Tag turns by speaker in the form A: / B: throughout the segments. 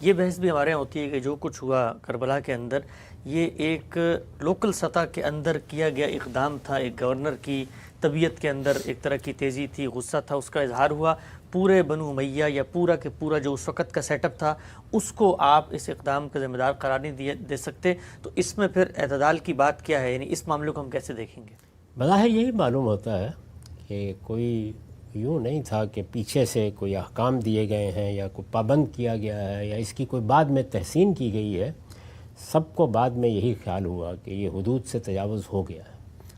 A: یہ بحث بھی ہمارے یہاں ہوتی ہے کہ جو کچھ ہوا کربلا کے اندر یہ ایک لوکل سطح کے اندر کیا گیا اقدام تھا، ایک گورنر کی طبیعت کے اندر ایک طرح کی تیزی تھی، غصہ تھا، اس کا اظہار ہوا. پورے بنو امیہ یا پورا کے پورا جو اس وقت کا سیٹ اپ تھا اس کو آپ اس اقدام کا ذمہ دار قرار نہیں دے سکتے. تو اس میں پھر اعتدال کی بات کیا ہے؟ یعنی اس معاملے کو ہم کیسے دیکھیں گے؟
B: بظاہر یہی معلوم ہوتا ہے کہ کوئی یوں نہیں تھا کہ پیچھے سے کوئی احکام دیے گئے ہیں یا کوئی پابند کیا گیا ہے یا اس کی کوئی بعد میں تحسین کی گئی ہے. سب کو بعد میں یہی خیال ہوا کہ یہ حدود سے تجاوز ہو گیا ہے.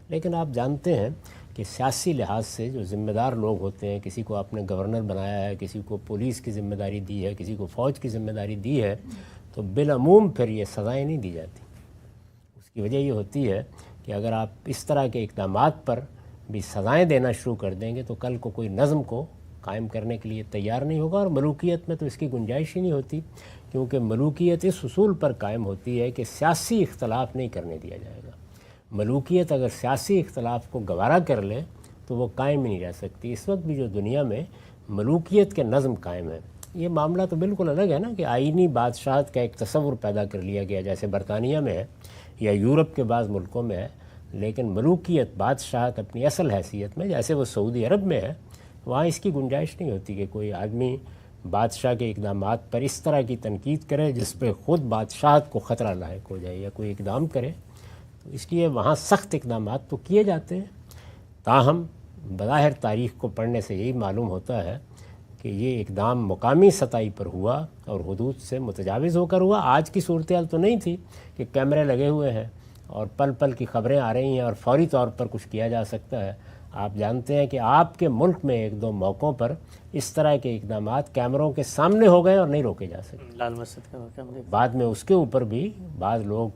B: لیکن آپ جانتے ہیں کہ سیاسی لحاظ سے جو ذمہ دار لوگ ہوتے ہیں، کسی کو آپ نے گورنر بنایا ہے، کسی کو پولیس کی ذمہ داری دی ہے، کسی کو فوج کی ذمہ داری دی ہے، تو بالعموم پھر یہ سزائیں نہیں دی جاتی. اس کی وجہ یہ ہوتی ہے کہ اگر آپ اس طرح کے اقدامات پر بھی سزائیں دینا شروع کر دیں گے تو کل کو کوئی نظم کو قائم کرنے کے لیے تیار نہیں ہوگا. اور ملوکیت میں تو اس کی گنجائش ہی نہیں ہوتی، کیونکہ ملوکیت اس اصول پر قائم ہوتی ہے کہ سیاسی اختلاف نہیں کرنے دیا جائے گا. ملوکیت اگر سیاسی اختلاف کو گوارا کر لے تو وہ قائم ہی نہیں رہ سکتی. اس وقت بھی جو دنیا میں ملوکیت کے نظم قائم ہے، یہ معاملہ تو بالکل الگ ہے نا کہ آئینی بادشاہت کا ایک تصور پیدا کر لیا گیا جیسے برطانیہ میں ہے یا یورپ کے بعض ملکوں میں ہے. لیکن ملوکیت بادشاہت اپنی اصل حیثیت میں جیسے وہ سعودی عرب میں ہے، وہاں اس کی گنجائش نہیں ہوتی کہ کوئی آدمی بادشاہ کے اقدامات پر اس طرح کی تنقید کرے جس پہ خود بادشاہت کو خطرہ لاحق ہو جائے یا کوئی اقدام کرے. تو اس لیے وہاں سخت اقدامات تو کیے جاتے ہیں. تاہم بظاہر تاریخ کو پڑھنے سے یہی معلوم ہوتا ہے کہ یہ اقدام مقامی سطح پر ہوا اور حدود سے متجاوز ہو کر ہوا. آج کی صورتحال تو نہیں تھی کہ کیمرے لگے ہوئے ہیں اور پل پل کی خبریں آ رہی ہیں اور فوری طور پر کچھ کیا جا سکتا ہے. آپ جانتے ہیں کہ آپ کے ملک میں ایک دو موقعوں پر اس طرح کے اقدامات کیمروں کے سامنے ہو گئے اور نہیں روکے جا سکتے.
A: لال مسجد کا واقعہ ہم
B: بعد میں اس کے اوپر بھی بعض لوگ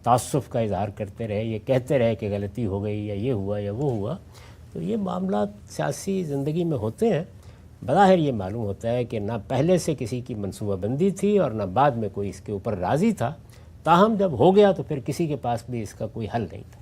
B: تعصب کا اظہار کرتے رہے، یہ کہتے رہے کہ غلطی ہو گئی یا یہ ہوا یا وہ ہوا. تو یہ معاملات سیاسی زندگی میں ہوتے ہیں. بظاہر یہ معلوم ہوتا ہے کہ نہ پہلے سے کسی کی منصوبہ بندی تھی اور نہ بعد میں کوئی اس کے اوپر راضی تھا. تاہم جب ہو گیا تو پھر کسی کے پاس بھی اس کا کوئی حل نہیں تھا.